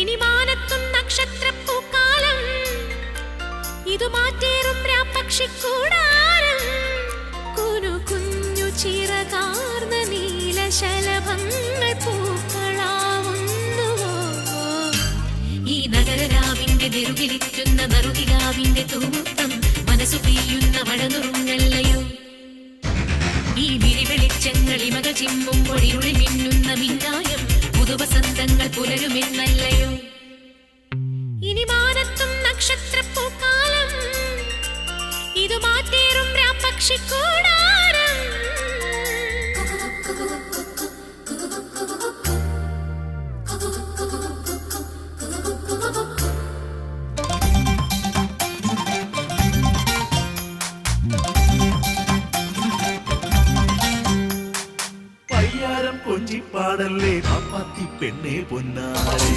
ഇനി മാനത്തും നക്ഷത്രപ്പൂക്കാലം, ഇതു മാറ്റേറും രാപ്പക്ഷിക്കൂടാരം. കുനു കുഞ്ഞു ചിറകാർന്ന നീലശലഭങ്ങൾ പൂക്കളാവുന്നുവോ. ഈ നഗരരാവിന്റെ നെറുകിലിറ്റുന്ന നറുകിരാവിന്റെ തൂത്തം, മനസ്സു പെയ്യുന്ന മഴനുറുങ്ങല്ലയോ. ഈ വിരിവെളിച്ചങ്ങളിമക ചിമ്മുമ്പോൾ ഇരുളി മിന്നുന്ന മിന്നായം, പുതുവസന്തങ്ങൾ പുലരുമെന്നല്ലയോ. ഇനി മാനത്തും നക്ഷത്രപ്പൂക്കാലം, ഇതു മാറ്റേറും രാപ്പക്ഷിക്കൂടാരം. പയ്യാരം കൊഞ്ചിപ്പാടല്ലേ പാപ്പാത്തി പെണ്ണേ പൊന്നാരേ.